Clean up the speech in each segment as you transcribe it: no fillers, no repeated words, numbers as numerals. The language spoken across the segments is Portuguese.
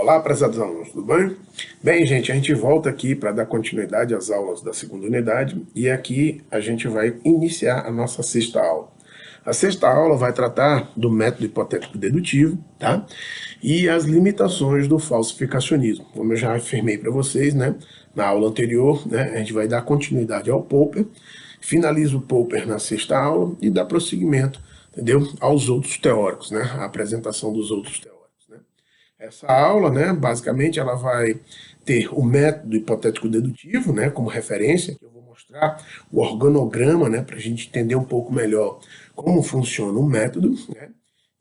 Olá, prezados alunos, tudo bem? Bem, gente, a gente volta aqui para dar continuidade às aulas da segunda unidade e aqui a gente vai iniciar a nossa sexta aula. A sexta aula vai tratar do método hipotético dedutivo, tá? E as limitações do falsificacionismo. Como eu já afirmei para vocês, né, na aula anterior, né, a gente vai dar continuidade ao Popper, finaliza o Popper na sexta aula e dá prosseguimento, entendeu? Aos outros teóricos, né? A apresentação dos outros teóricos. Essa aula, né, basicamente, ela vai ter o método hipotético dedutivo, né, como referência, que eu vou mostrar o organograma, né, para a gente entender um pouco melhor como funciona o método, né,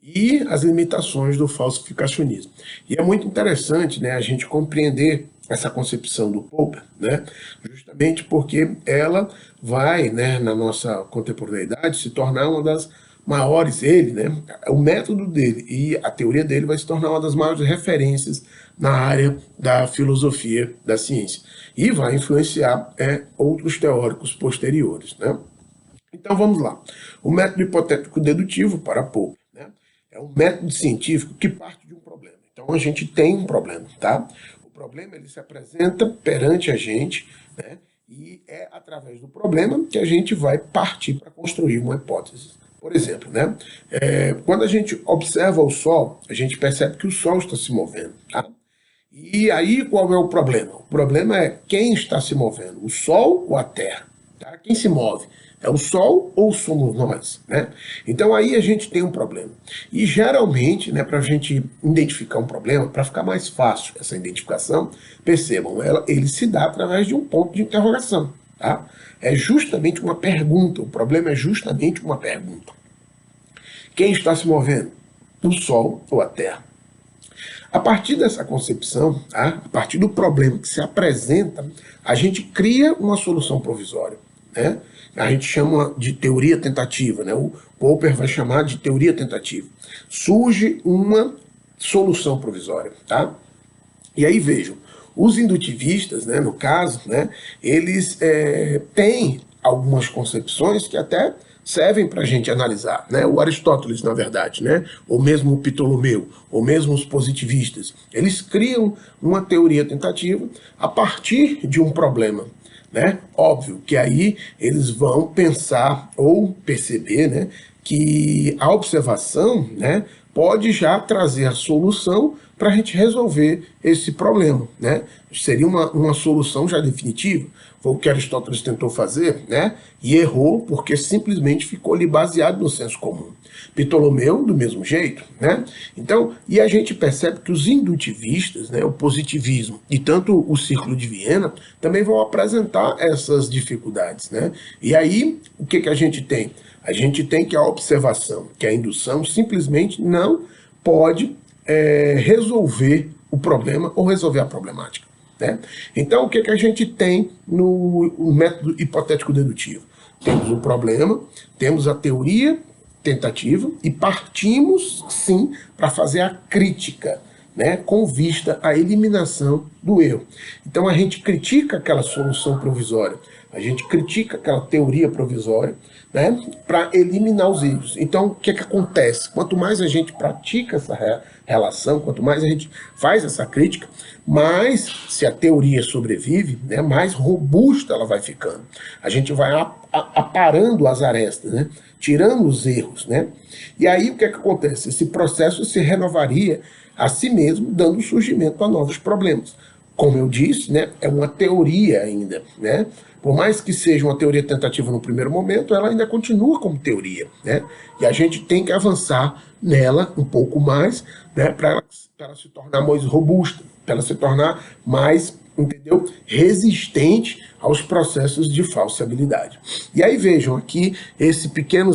e as limitações do falsificacionismo. E é muito interessante, né, a gente compreender essa concepção do Popper, né, justamente porque ela vai, né, na nossa contemporaneidade, se tornar uma das maiores, né, o método dele e a teoria dele vai se tornar uma das maiores referências na área da filosofia da ciência e vai influenciar outros teóricos posteriores, né? Então vamos lá. O método hipotético dedutivo para Popper, né, é um método científico que parte de um problema. Então a gente tem um problema, tá? O problema ele se apresenta perante a gente, né, e é através do problema que a gente vai partir para construir uma hipótese. Por exemplo, né, quando a gente observa o Sol, a gente percebe que o Sol está se movendo. Tá? E aí qual é o problema? O problema é quem está se movendo, o Sol ou a Terra? Tá? Quem se move? É o Sol ou somos nós? Né? Então aí a gente tem um problema. E geralmente, né, para a gente identificar um problema, para ficar mais fácil essa identificação, percebam, ele se dá através de um ponto de interrogação. Tá? É justamente uma pergunta, o problema é justamente uma pergunta. Quem está se movendo? O Sol ou a Terra? A partir dessa concepção, tá? A partir do problema que se apresenta, a gente cria uma solução provisória. Né? A gente chama de teoria tentativa, né? O Popper vai chamar de teoria tentativa. Surge uma solução provisória. Tá? E aí vejam, os indutivistas, né, no caso, né, eles têm algumas concepções que até servem para a gente analisar. Né? O Aristóteles, na verdade, né, ou mesmo o Ptolomeu, ou mesmo os positivistas, eles criam uma teoria tentativa a partir de um problema. Né? Óbvio que aí eles vão pensar ou perceber, né, que a observação, né, pode já trazer a solução para a gente resolver esse problema. Né? Seria uma solução já definitiva. Foi o que Aristóteles tentou fazer, né? E errou porque simplesmente ficou ali baseado no senso comum. Ptolomeu, do mesmo jeito. Né? Então, e a gente percebe que os indutivistas, né, o positivismo e tanto o Círculo de Viena, também vão apresentar essas dificuldades. Né? E aí, o que a gente tem? A gente tem que a observação, que a indução simplesmente não pode resolver o problema ou resolver a problemática. Né? Então, o que a gente tem no método hipotético dedutivo? Temos o problema, temos a teoria tentativa e partimos, sim, para fazer a crítica, né, com vista à eliminação do erro. Então, a gente critica aquela solução provisória, a gente critica aquela teoria provisória, né, para eliminar os erros. Então, o que acontece? Quanto mais a gente pratica essa relação, quanto mais a gente faz essa crítica, mais, se a teoria sobrevive, né, mais robusta ela vai ficando. A gente vai aparando as arestas, né, tirando os erros. Né? E aí, o que acontece? Esse processo se renovaria a si mesmo, dando surgimento a novos problemas. Como eu disse, né, é uma teoria ainda, né? Por mais que seja uma teoria tentativa no primeiro momento, ela ainda continua como teoria, né? E a gente tem que avançar nela um pouco mais, né, para ela se tornar mais robusta, para ela se tornar mais, entendeu, resistente aos processos de falsibilidade. E aí vejam aqui esse pequeno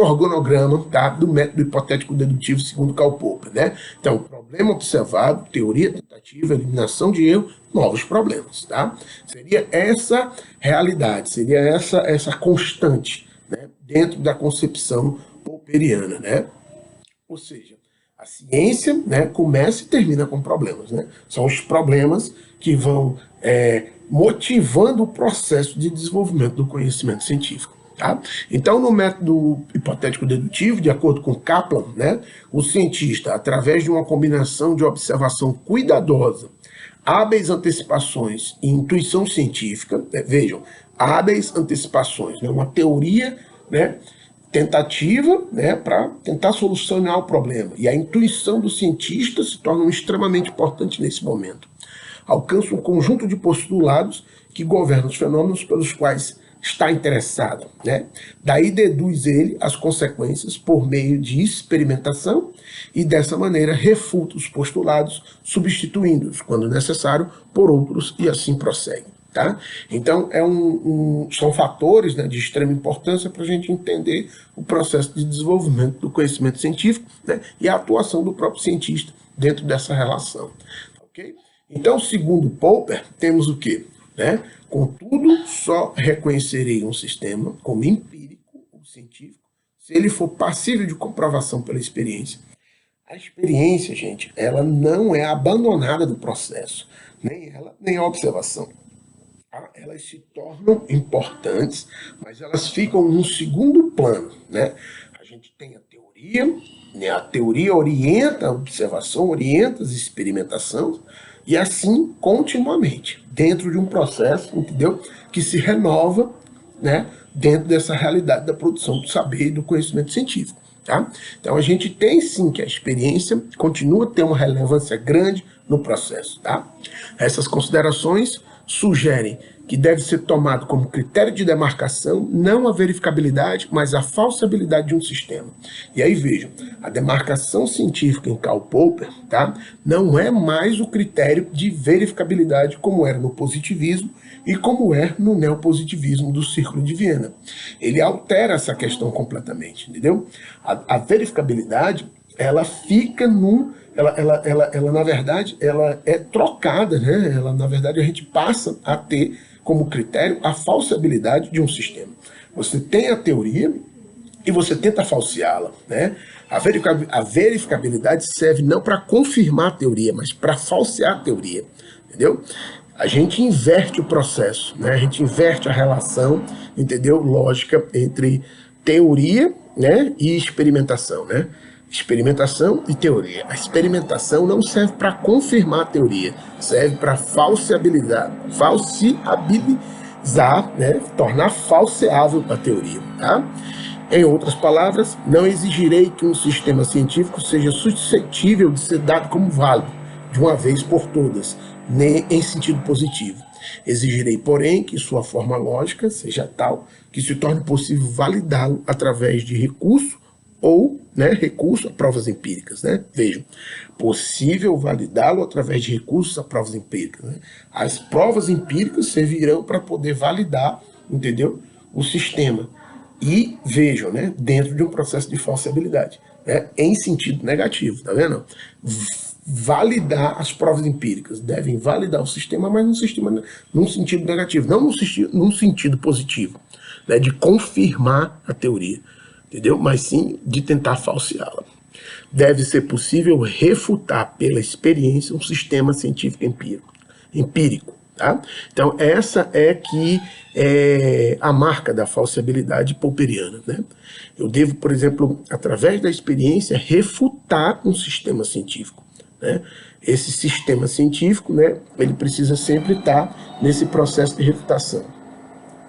organograma, tá, do método hipotético dedutivo segundo Karl Popper. Né? Então, problema observado, teoria tentativa, eliminação de erro, novos problemas. Tá? Seria essa realidade, seria essa constante, né, dentro da concepção popperiana. Né? Ou seja, a ciência, né, começa e termina com problemas. Né? São os problemas que vão motivando o processo de desenvolvimento do conhecimento científico. Tá? Então, no método hipotético dedutivo, de acordo com Kaplan, né, o cientista, através de uma combinação de observação cuidadosa, hábeis antecipações e intuição científica, vejam, hábeis antecipações, né, uma teoria, né, tentativa, né, para tentar solucionar o problema. E a intuição do cientista se torna extremamente importante nesse momento. Alcança um conjunto de postulados que governam os fenômenos pelos quais está interessado, né? Daí deduz ele as consequências por meio de experimentação e dessa maneira refuta os postulados, substituindo-os, quando necessário, por outros e assim prossegue. Tá? Então, são fatores, né, de extrema importância para a gente entender o processo de desenvolvimento do conhecimento científico, né, e a atuação do próprio cientista dentro dessa relação. Okay? Então, segundo Popper, temos o quê? Né? Contudo, só reconhecerei um sistema como empírico ou científico se ele for passível de comprovação pela experiência. A experiência, gente, ela não é abandonada do processo, nem ela, nem a observação. Elas se tornam importantes, mas elas ficam num segundo plano, né? A gente tem a teoria, né? A teoria orienta a observação, orienta as experimentações, e assim continuamente, dentro de um processo, entendeu? Que se renova, né? Dentro dessa realidade da produção do saber e do conhecimento científico. Tá? Então a gente tem sim que a experiência continua a ter uma relevância grande no processo. Tá? Essas considerações sugerem que deve ser tomado como critério de demarcação não a verificabilidade, mas a falsibilidade de um sistema. E aí vejam, a demarcação científica em Karl Popper, tá, não é mais o critério de verificabilidade como era no positivismo e como é no neopositivismo do Círculo de Viena. Ele altera essa questão completamente, entendeu? A verificabilidade, ela fica num... Ela, na verdade, ela é trocada, né? Ela, na verdade, a gente passa a ter como critério a falsibilidade de um sistema. Você tem a teoria e você tenta falseá-la, né? A verificabilidade serve não para confirmar a teoria, mas para falsear a teoria, entendeu? A gente inverte o processo, né? A gente inverte a relação, entendeu? Lógica entre teoria, né, e experimentação, né? Experimentação e teoria. A experimentação não serve para confirmar a teoria, serve para falseabilizar, né, tornar falseável a teoria. Tá? Em outras palavras, não exigirei que um sistema científico seja suscetível de ser dado como válido, de uma vez por todas, nem em sentido positivo. Exigirei, porém, que sua forma lógica seja tal que se torne possível validá-lo através de recurso ou, né, recurso a provas empíricas, né? Vejam, possível validá-lo através de recursos a provas empíricas, né? As provas empíricas servirão para poder validar, entendeu, o sistema. E vejam, né, dentro de um processo de falsibilidade, né, em sentido negativo, tá vendo? Validar as provas empíricas, devem validar o sistema, mas num sentido negativo, não num sentido positivo, né, de confirmar a teoria. Entendeu? Mas sim de tentar falseá-la. Deve ser possível refutar pela experiência um sistema científico empírico. Tá? Então, essa é a marca da falsibilidade popperiana. Né? Eu devo, por exemplo, através da experiência, refutar um sistema científico. Né? Esse sistema científico, né, ele precisa sempre estar nesse processo de refutação.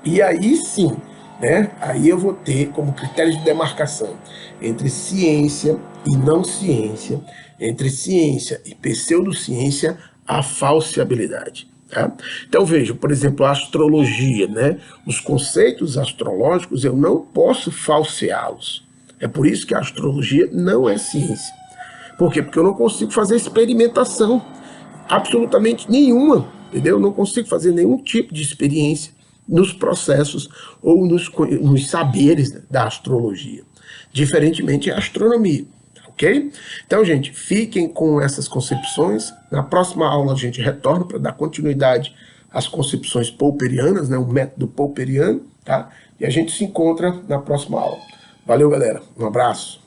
E aí sim, né? Aí eu vou ter como critério de demarcação entre ciência e não ciência, entre ciência e pseudociência, a falseabilidade. Tá? Então veja, por exemplo, a astrologia, né? Os conceitos astrológicos eu não posso falseá-los. É por isso que a astrologia não é ciência. Por quê? Porque eu não consigo fazer experimentação absolutamente nenhuma, entendeu? Eu não consigo fazer nenhum tipo de experiência nos processos ou nos saberes da astrologia. Diferentemente, a astronomia, ok? Então, gente, fiquem com essas concepções. Na próxima aula a gente retorna para dar continuidade às concepções popperianas, né, o método popperiano, tá? E a gente se encontra na próxima aula. Valeu, galera. Um abraço.